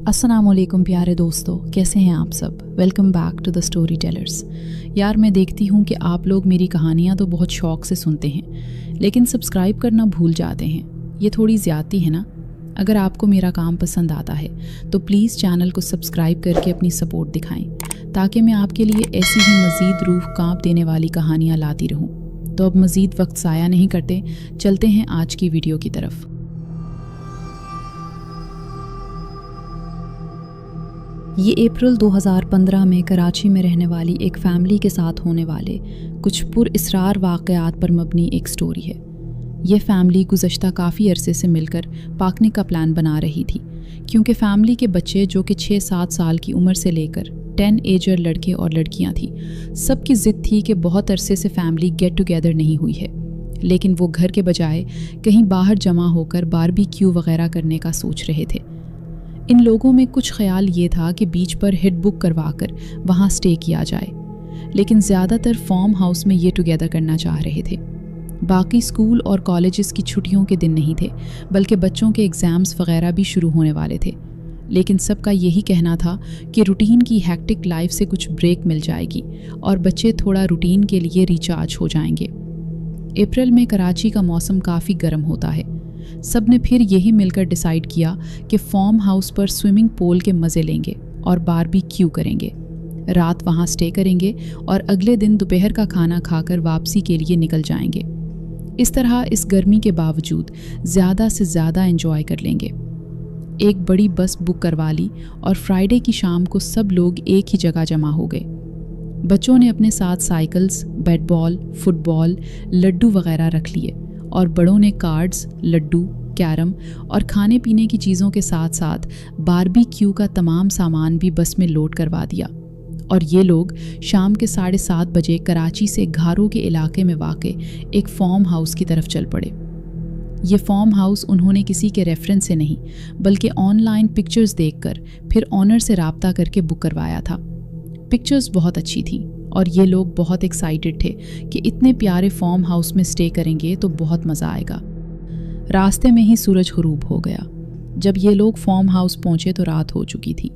अस्सलाम वालेकुम प्यारे दोस्तों, कैसे हैं आप सब। Welcome back to the storytellers. यार मैं देखती हूँ कि आप लोग मेरी कहानियाँ तो बहुत शौक़ से सुनते हैं, लेकिन सब्सक्राइब करना भूल जाते हैं। ये थोड़ी ज़्यादती है ना। अगर आपको मेरा काम पसंद आता है तो प्लीज़ चैनल को सब्सक्राइब करके अपनी सपोर्ट दिखाएं, ताकि मैं आपके लिए ऐसी ही मज़ीद रूह कांप देने वाली कहानियाँ लाती रहूँ। तो अब मज़ीद वक्त ज़ाया नहीं करते, चलते हैं आज की वीडियो की तरफ। ये अप्रैल 2015 में कराची में रहने वाली एक फ़ैमिली के साथ होने वाले कुछ पुरअसरार वाक़यात पर मबनी एक स्टोरी है। ये फ़ैमिली गुज़श्ता काफ़ी अरसे से मिलकर पाकनिक का प्लान बना रही थी, क्योंकि फ़ैमिली के बच्चे जो कि 6-7 साल की उम्र से लेकर 10 एजर लड़के और लड़कियां थी, सबकी ज़िद थी कि बहुत अरसे से फ़ैमिली गेट टुगेदर नहीं हुई है। लेकिन वो घर के बजाय कहीं बाहर जमा होकर बारबेक्यू वगैरह करने का सोच रहे थे। इन लोगों में कुछ ख्याल ये था कि बीच पर हिट बुक करवाकर वहाँ स्टे किया जाए, लेकिन ज़्यादातर फार्म हाउस में ये टुगेदर करना चाह रहे थे। बाकी स्कूल और कॉलेजेस की छुट्टियों के दिन नहीं थे, बल्कि बच्चों के एग्ज़ाम्स वगैरह भी शुरू होने वाले थे। लेकिन सबका यही कहना था कि रूटीन की हैक्टिक लाइफ से कुछ ब्रेक मिल जाएगी और बच्चे थोड़ा रूटीन के लिए रिचार्ज हो जाएंगे। अप्रैल में कराची का मौसम काफ़ी गर्म होता है। सब ने फिर यही मिलकर डिसाइड किया कि फार्म हाउस पर स्विमिंग पूल के मज़े लेंगे और बारबेक्यू करेंगे। रात वहाँ स्टे करेंगे और अगले दिन दोपहर का खाना खाकर वापसी के लिए निकल जाएंगे। इस तरह इस गर्मी के बावजूद ज़्यादा से ज़्यादा एंजॉय कर लेंगे। एक बड़ी बस बुक करवा ली और फ्राइडे की शाम को सब लोग एक ही जगह जमा हो गए। बच्चों ने अपने साथ cycles, bat ball, football, laddoo वगैरह रख लिए और बड़ों ने कार्ड्स, लड्डू, कैरम और खाने पीने की चीज़ों के साथ साथ बारबेक्यू का तमाम सामान भी बस में लोड करवा दिया। और ये लोग शाम के 7:30 बजे कराची से घारो के इलाके में वाक़े एक फार्म हाउस की तरफ चल पड़े। ये फार्म हाउस उन्होंने किसी के रेफरेंस से नहीं, बल्कि ऑनलाइन पिक्चर्स देखकर फिर ऑनर से राब्ता करके बुक करवाया था। पिक्चर्स बहुत अच्छी थी और ये लोग बहुत एक्साइटेड थे कि इतने प्यारे फार्म हाउस में स्टे करेंगे तो बहुत मज़ा आएगा। रास्ते में ही सूरज ग़ुरूब हो गया। जब ये लोग फार्म हाउस पहुँचे तो रात हो चुकी थी।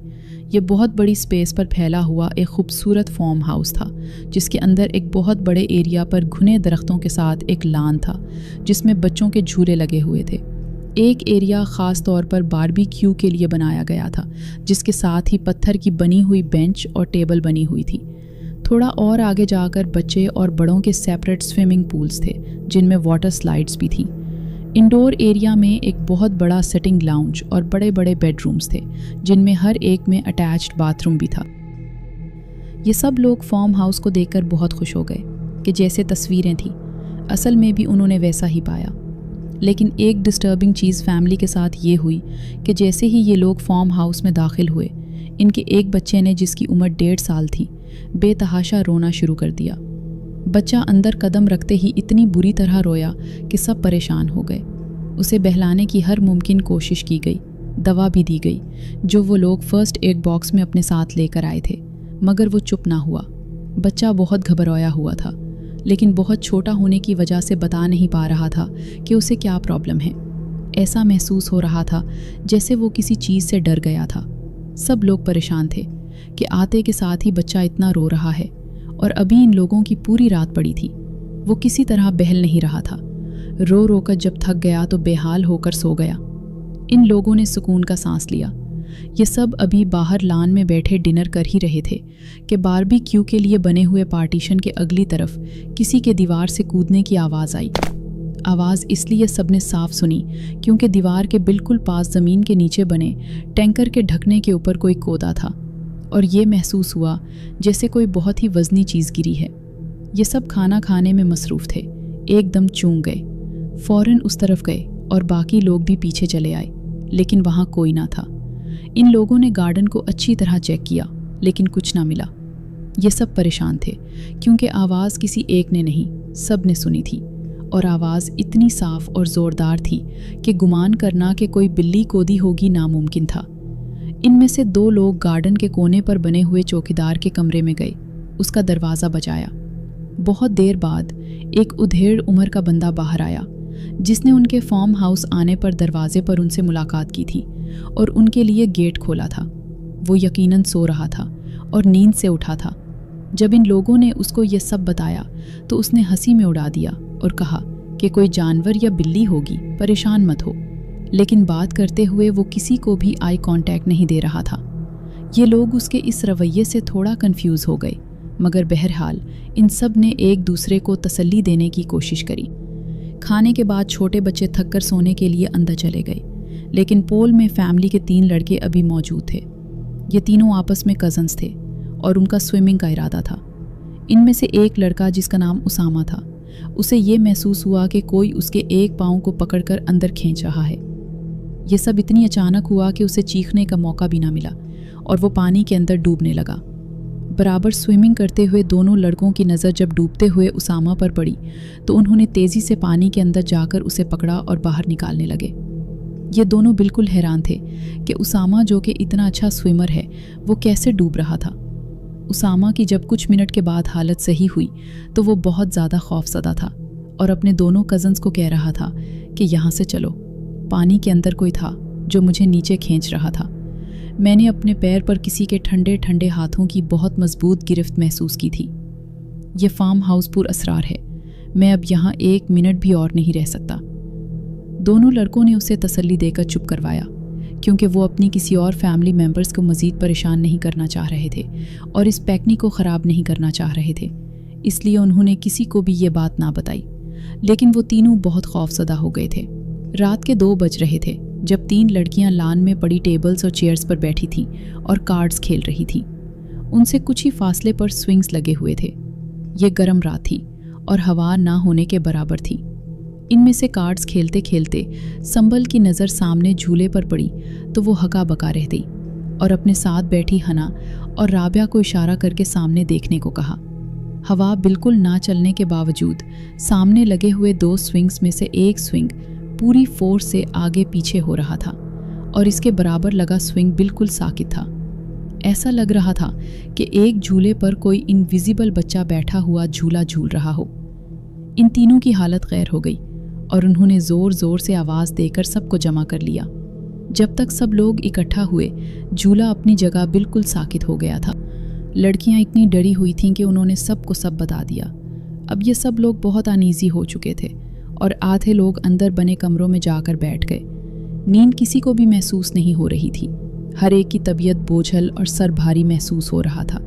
ये बहुत बड़ी स्पेस पर फैला हुआ एक खूबसूरत फार्म हाउस था, जिसके अंदर एक बहुत बड़े एरिया पर घने दरख्तों के साथ एक लान था, जिसमें बच्चों के झूले लगे हुए थे। एक एरिया ख़ास तौर पर बारबेक्यू के लिए बनाया गया था, जिसके साथ ही पत्थर की बनी हुई बेंच और टेबल बनी हुई थी। थोड़ा और आगे जाकर बच्चे और बड़ों के सेपरेट स्विमिंग पूल्स थे, जिनमें वाटर स्लाइड्स भी थीं। इंडोर एरिया में एक बहुत बड़ा सिटिंग लाउंज और बड़े बड़े बेडरूम्स थे, जिनमें हर एक में अटैच्ड बाथरूम भी था। ये सब लोग फार्म हाउस को देखकर बहुत खुश हो गए कि जैसे तस्वीरें थीं, असल में भी उन्होंने वैसा ही पाया। लेकिन एक डिस्टर्बिंग चीज़ फैमिली के साथ ये हुई कि जैसे ही ये लोग फार्म हाउस में दाखिल हुए, इनके एक बच्चे ने, जिसकी उम्र 1.5 साल थी, बेतहाशा रोना शुरू कर दिया। बच्चा अंदर कदम रखते ही इतनी बुरी तरह रोया कि सब परेशान हो गए। उसे बहलाने की हर मुमकिन कोशिश की गई, दवा भी दी गई जो वो लोग फर्स्ट एड बॉक्स में अपने साथ लेकर आए थे, मगर वो चुप ना हुआ। बच्चा बहुत घबराया हुआ था, लेकिन बहुत छोटा होने की वजह से बता नहीं पा रहा था कि उसे क्या प्रॉब्लम है। ऐसा महसूस हो रहा था जैसे वो किसी चीज़ से डर गया था। सब लोग परेशान थे कि आते के साथ ही बच्चा इतना रो रहा है, और अभी इन लोगों की पूरी रात पड़ी थी। वो किसी तरह बहल नहीं रहा था। रो रो कर जब थक गया तो बेहाल होकर सो गया। इन लोगों ने सुकून का सांस लिया। ये सब अभी बाहर लान में बैठे डिनर कर ही रहे थे कि बारबेक्यू के लिए बने हुए पार्टीशन के अगली तरफ किसी के दीवार से कूदने की आवाज़ आई। आवाज़ इसलिए सबने साफ सुनी क्योंकि दीवार के बिल्कुल पास ज़मीन के नीचे बने टैंकर के ढकने के ऊपर कोई कूदा था, और ये महसूस हुआ जैसे कोई बहुत ही वज़नी चीज़ गिरी है। ये सब खाना खाने में मसरूफ़ थे, एकदम चूक गए, फ़ौरन उस तरफ गए और बाकी लोग भी पीछे चले आए, लेकिन वहाँ कोई ना था। इन लोगों ने गार्डन को अच्छी तरह चेक किया, लेकिन कुछ ना मिला। ये सब परेशान थे क्योंकि आवाज़ किसी एक ने नहीं, सब ने सुनी थी, और आवाज़ इतनी साफ़ और ज़ोरदार थी कि गुमान करना कि कोई बिल्ली कूदी होगी नामुमकिन था। इनमें से 2 लोग गार्डन के कोने पर बने हुए चौकीदार के कमरे में गए, उसका दरवाज़ा बजाया। बहुत देर बाद एक उधेड़ उम्र का बंदा बाहर आया, जिस ने उनके फार्म हाउस आने पर दरवाजे पर उनसे मुलाकात की थी और उनके लिए गेट खोला था। वो यकीनन सो रहा था और नींद से उठा था। जब इन लोगों ने उसको ये सब बताया तो उसने हंसी में उड़ा दिया और कहा कि कोई जानवर या बिल्ली होगी, परेशान मत हो। लेकिन बात करते हुए वो किसी को भी आई कांटेक्ट नहीं दे रहा था। ये लोग उसके इस रवैये से थोड़ा कंफ्यूज हो गए, मगर बहरहाल इन सब ने एक दूसरे को तसल्ली देने की कोशिश करी। खाने के बाद छोटे बच्चे थक कर सोने के लिए अंदर चले गए, लेकिन पोल में फैमिली के 3 लड़के अभी मौजूद थे। ये तीनों आपस में कज़न्स थे और उनका स्विमिंग का इरादा था। इनमें से एक लड़का, जिसका नाम उसामा था, उसे ये महसूस हुआ कि कोई उसके एक पाँव को पकड़कर अंदर खींच रहा है। ये सब इतनी अचानक हुआ कि उसे चीखने का मौका भी ना मिला और वो पानी के अंदर डूबने लगा। बराबर स्विमिंग करते हुए दोनों लड़कों की नज़र जब डूबते हुए उसामा पर पड़ी तो उन्होंने तेज़ी से पानी के अंदर जाकर उसे पकड़ा और बाहर निकालने लगे। ये दोनों बिल्कुल हैरान थे कि उसामा, जो कि इतना अच्छा स्विमर है, वो कैसे डूब रहा था। उसामा की जब कुछ मिनट के बाद हालत सही हुई तो वो बहुत ज़्यादा खौफज़दा था और अपने दोनों कज़न्स को कह रहा था कि यहाँ से चलो, पानी के अंदर कोई था जो मुझे नीचे खींच रहा था। मैंने अपने पैर पर किसी के ठंडे ठंडे हाथों की बहुत मजबूत गिरफ्त महसूस की थी। ये फार्म हाउस पुरअसरार है, मैं अब यहाँ 1 मिनट भी और नहीं रह सकता। दोनों लड़कों ने उसे तसल्ली देकर चुप करवाया, क्योंकि वो अपनी किसी और फैमिली मेम्बर्स को मज़ीद परेशान नहीं करना चाह रहे थे और इस पिकनिक को ख़राब नहीं करना चाह रहे थे। इसलिए उन्होंने किसी को भी ये बात ना बताई। लेकिन वो तीनों बहुत खौफज़दा हो गए थे। रात के 2 बज रहे थे जब 3 लड़कियां लान में पड़ी टेबल्स और चेयर्स पर बैठी थीं और कार्ड्स खेल रही थीं। उनसे कुछ ही फासले पर स्विंग्स लगे हुए थे। ये गर्म रात थी और हवा ना होने के बराबर थी। इनमें से कार्ड्स खेलते खेलते संबल की नज़र सामने झूले पर पड़ी तो वो हका बका रह गई और अपने साथ बैठी हना और राबिया को इशारा करके सामने देखने को कहा। हवा बिल्कुल ना चलने के बावजूद सामने लगे हुए 2 स्विंग्स में से एक स्विंग पूरी फोर्स से आगे पीछे हो रहा था और इसके बराबर लगा स्विंग बिल्कुल साकित था। ऐसा लग रहा था कि एक झूले पर कोई इनविजिबल बच्चा बैठा हुआ झूला झूल रहा हो। इन तीनों की हालत गैर हो गई और उन्होंने ज़ोर ज़ोर से आवाज़ देकर सबको जमा कर लिया। जब तक सब लोग इकट्ठा हुए, झूला अपनी जगह बिल्कुल साकित हो गया था। लड़कियां इतनी डरी हुई थीं कि उन्होंने सबको सब बता दिया। अब ये सब लोग बहुत अनईज़ी हो चुके थे और आधे लोग अंदर बने कमरों में जाकर बैठ गए। नींद किसी को भी महसूस नहीं हो रही थी। हर एक की तबीयत बोझल और सर भारी महसूस हो रहा था।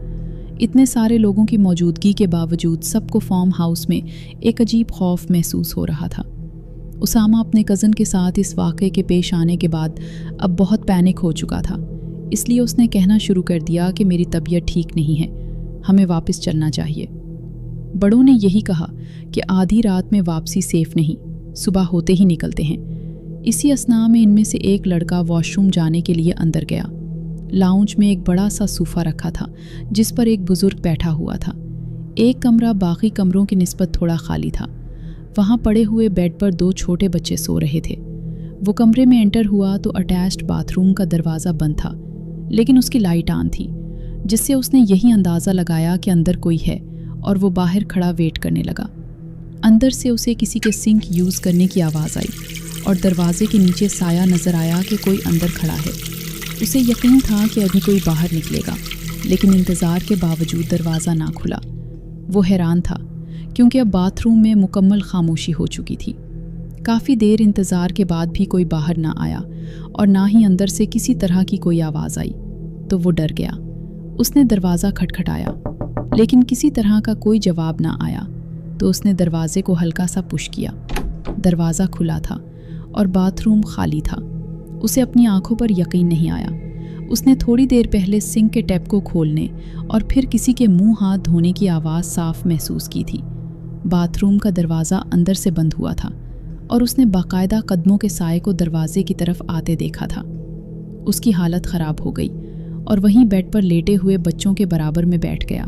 इतने सारे लोगों की मौजूदगी के बावजूद सबको फार्म हाउस में एक अजीब खौफ महसूस हो रहा था। उसामा अपने कज़न के साथ इस वाक़े के पेश आने के बाद अब बहुत पैनिक हो चुका था, इसलिए उसने कहना शुरू कर दिया कि मेरी तबीयत ठीक नहीं है, हमें वापस चलना चाहिए। बड़ों ने यही कहा कि आधी रात में वापसी सेफ नहीं, सुबह होते ही निकलते हैं। इसी असना में इनमें से एक लड़का वॉशरूम जाने के लिए अंदर गया। लाउंज में एक बड़ा सा सोफ़ा रखा था जिस पर एक बुज़ुर्ग बैठा हुआ था। एक कमरा बाकी कमरों की निस्बत थोड़ा खाली था। वहाँ पड़े हुए बेड पर 2 छोटे बच्चे सो रहे थे। वो कमरे में एंटर हुआ तो अटैच्ड बाथरूम का दरवाज़ा बंद था, लेकिन उसकी लाइट ऑन थी, जिससे उसने यही अंदाज़ा लगाया कि अंदर कोई है और वो बाहर खड़ा वेट करने लगा। अंदर से उसे किसी के सिंक यूज़ करने की आवाज़ आई और दरवाजे के नीचे साया नज़र आया कि कोई अंदर खड़ा है। उसे यकीन था कि अभी कोई बाहर निकलेगा, लेकिन इंतज़ार के बावजूद दरवाज़ा ना खुला। वो हैरान था क्योंकि अब बाथरूम में मुकम्मल खामोशी हो चुकी थी। काफ़ी देर इंतज़ार के बाद भी कोई बाहर ना आया और ना ही अंदर से किसी तरह की कोई आवाज़ आई, तो वो डर गया। उसने दरवाज़ा खटखटाया, लेकिन किसी तरह का कोई जवाब ना आया, तो उसने दरवाजे को हल्का सा पुश किया। दरवाज़ा खुला था और बाथरूम खाली था। उसे अपनी आंखों पर यकीन नहीं आया। उसने थोड़ी देर पहले सिंक के टैप को खोलने और फिर किसी के मुंह हाथ धोने की आवाज़ साफ महसूस की थी। बाथरूम का दरवाज़ा अंदर से बंद हुआ था और उसने बाकायदा कदमों के साए को दरवाजे की तरफ आते देखा था। उसकी हालत ख़राब हो गई और वहीं बेड पर लेटे हुए बच्चों के बराबर में बैठ गया।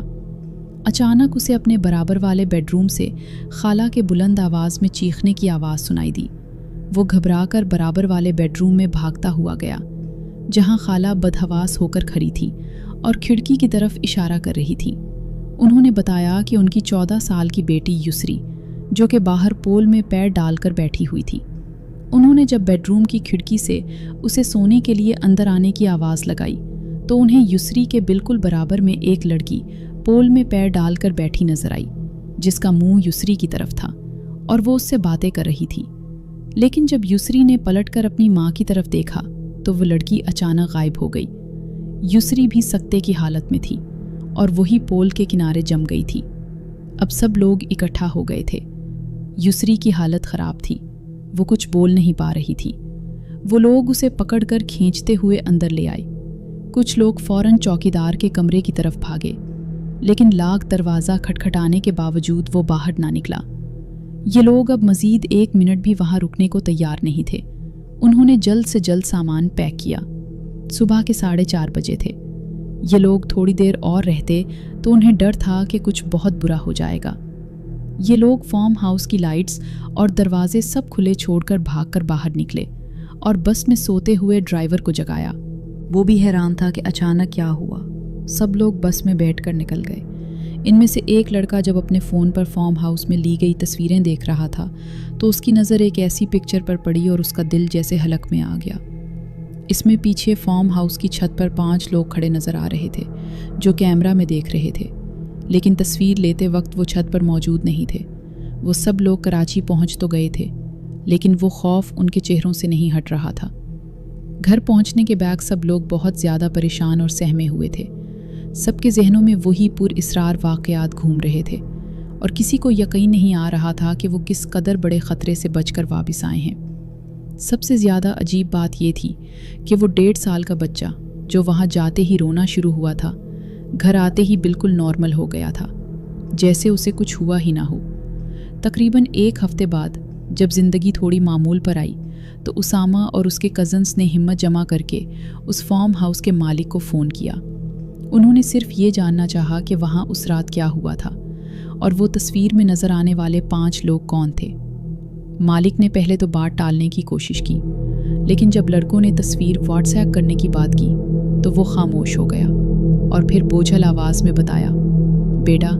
अचानक उसे अपने बराबर वाले बेडरूम से खाला के बुलंद आवाज़ में चीखने की आवाज़ सुनाई दी। वो घबराकर बराबर वाले बेडरूम में भागता हुआ गया, जहां खाला बदहवास होकर खड़ी थी और खिड़की की तरफ इशारा कर रही थी। उन्होंने बताया कि उनकी 14 साल की बेटी युसरी, जो कि बाहर पोल में पैर डालकर बैठी हुई थी। उन्होंने जब बेडरूम की खिड़की से उसे सोने के लिए अंदर आने की आवाज़ लगाई तो उन्हें युसरी के बिल्कुल बराबर में एक लड़की पोल में पैर डालकर बैठी नजर आई, जिसका मुंह युसरी की तरफ था और वो उससे बातें कर रही थी। लेकिन जब युसरी ने पलटकर अपनी माँ की तरफ देखा तो वो लड़की अचानक गायब हो गई। युसरी भी सकते की हालत में थी और वही पोल के किनारे जम गई थी। अब सब लोग इकट्ठा हो गए थे। युसरी की हालत ख़राब थी, वो कुछ बोल नहीं पा रही थी। वो लोग उसे पकड़कर खींचते हुए अंदर ले आए। कुछ लोग फौरन चौकीदार के कमरे की तरफ भागे, लेकिन लाख दरवाज़ा खटखटाने के बावजूद वो बाहर ना निकला। ये लोग अब मज़ीद 1 मिनट भी वहाँ रुकने को तैयार नहीं थे। उन्होंने जल्द से जल्द सामान पैक किया। सुबह के 4:30 बजे थे। ये लोग थोड़ी देर और रहते तो उन्हें डर था कि कुछ बहुत बुरा हो जाएगा। ये लोग फार्म हाउस की लाइट्स और दरवाजे सब खुले छोड़कर भागकर बाहर निकले और बस में सोते हुए ड्राइवर को जगाया। वो भी हैरान था कि अचानक क्या हुआ। सब लोग बस में बैठकर निकल गए। इनमें से एक लड़का जब अपने फ़ोन पर फार्म हाउस में ली गई तस्वीरें देख रहा था तो उसकी नज़र एक ऐसी पिक्चर पर पड़ी और उसका दिल जैसे हलक में आ गया। इसमें पीछे फार्म हाउस की छत पर 5 लोग खड़े नज़र आ रहे थे जो कैमरा में देख रहे थे, लेकिन तस्वीर लेते वक्त वो छत पर मौजूद नहीं थे। वो सब लोग कराची पहुंच तो गए थे, लेकिन वो खौफ उनके चेहरों से नहीं हट रहा था। घर पहुंचने के बाद सब लोग बहुत ज़्यादा परेशान और सहमे हुए थे। सबके जहनों में वही पुरअसरार वाक़यात घूम रहे थे और किसी को यकीन नहीं आ रहा था कि वो किस कदर बड़े ख़तरे से बचकर वापस आए हैं। सबसे ज़्यादा अजीब बात ये थी कि वो 1.5 साल का बच्चा जो वहाँ जाते ही रोना शुरू हुआ था, घर आते ही बिल्कुल नॉर्मल हो गया था, जैसे उसे कुछ हुआ ही ना हो। तकरीबन 1 हफ्ते बाद जब ज़िंदगी थोड़ी मामूल पर आई तो उसामा और उसके कज़न्स ने हिम्मत जमा करके उस फार्म हाउस के मालिक को फ़ोन किया। उन्होंने सिर्फ ये जानना चाहा कि वहाँ उस रात क्या हुआ था और वो तस्वीर में नज़र आने वाले 5 लोग कौन थे। मालिक ने पहले तो बात टालने की कोशिश की, लेकिन जब लड़कों ने तस्वीर व्हाट्सएप करने की बात की तो वो खामोश हो गया और फिर बोझल आवाज़ में बताया, बेटा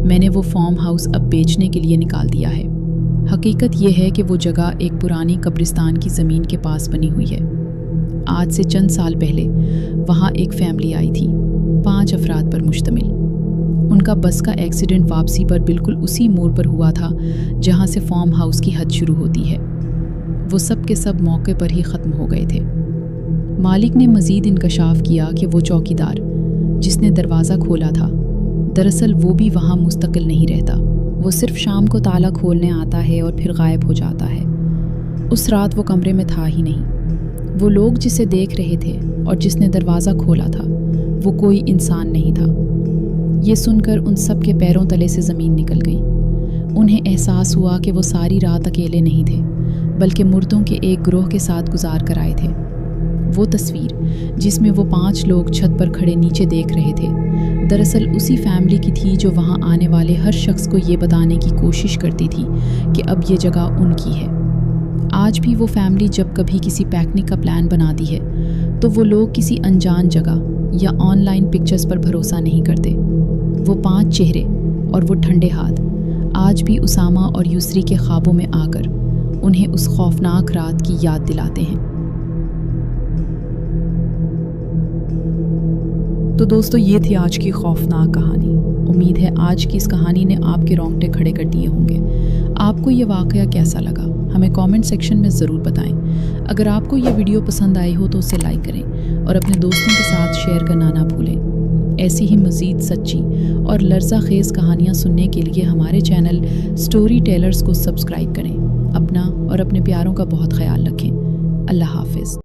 मैंने वो फार्म हाउस अब बेचने के लिए निकाल दिया है। हकीकत ये है कि वो जगह एक पुरानी कब्रिस्तान की ज़मीन के पास बनी हुई है। आज से चंद साल पहले वहाँ एक फैमिली आई थी, 5 अफराद पर मुश्तमिल। उनका बस का एक्सीडेंट वापसी पर बिल्कुल उसी मोड़ पर हुआ था जहाँ से फार्म हाउस की हद शुरू होती है। वो सब के सब मौके पर ही ख़त्म हो गए थे। मालिक ने मज़ीद इंकशाफ किया कि वो चौकीदार जिसने दरवाज़ा खोला था, दरअसल वो भी वहाँ मुस्तकिल नहीं रहता। वो सिर्फ शाम को ताला खोलने आता है और फिर गायब हो जाता है। उस रात वो कमरे में था ही नहीं। वो लोग जिसे देख रहे थे और जिसने दरवाज़ा खोला था वो कोई इंसान नहीं था। ये सुनकर उन सब के पैरों तले से ज़मीन निकल गई। उन्हें एहसास हुआ कि वो सारी रात अकेले नहीं थे, बल्कि मुर्दों के एक ग्रोह के साथ गुजार कर आए थे। वो तस्वीर जिसमें वो 5 लोग छत पर खड़े नीचे देख रहे थे, दरअसल उसी फैमिली की थी जो वहाँ आने वाले हर शख्स को ये बताने की कोशिश करती थी कि अब ये जगह उनकी है। आज भी वो फैमिली जब कभी किसी पिकनिक का प्लान बनाती है तो वो लोग किसी अनजान जगह या ऑनलाइन पिक्चर्स पर भरोसा नहीं करते। वो 5 चेहरे और वो ठंडे हाथ आज भी उसामा और युसरी के ख्वाबों में आकर उन्हें उस खौफनाक रात की याद दिलाते हैं। तो दोस्तों, ये थी आज की खौफनाक कहानी। उम्मीद है आज की इस कहानी ने आपके रोंगटे खड़े कर दिए होंगे। आपको ये वाक़या कैसा लगा हमें कमेंट सेक्शन में ज़रूर बताएं। अगर आपको ये वीडियो पसंद आई हो तो उसे लाइक करें और अपने दोस्तों के साथ शेयर करना ना भूलें। ऐसी ही मज़ीद सच्ची और लर्ज़ा खेज़ कहानियाँ सुनने के लिए हमारे चैनल स्टोरी टेलर्स को सब्सक्राइब करें। अपना और अपने प्यारों का बहुत ख्याल रखें। अल्लाह हाफ़िज़।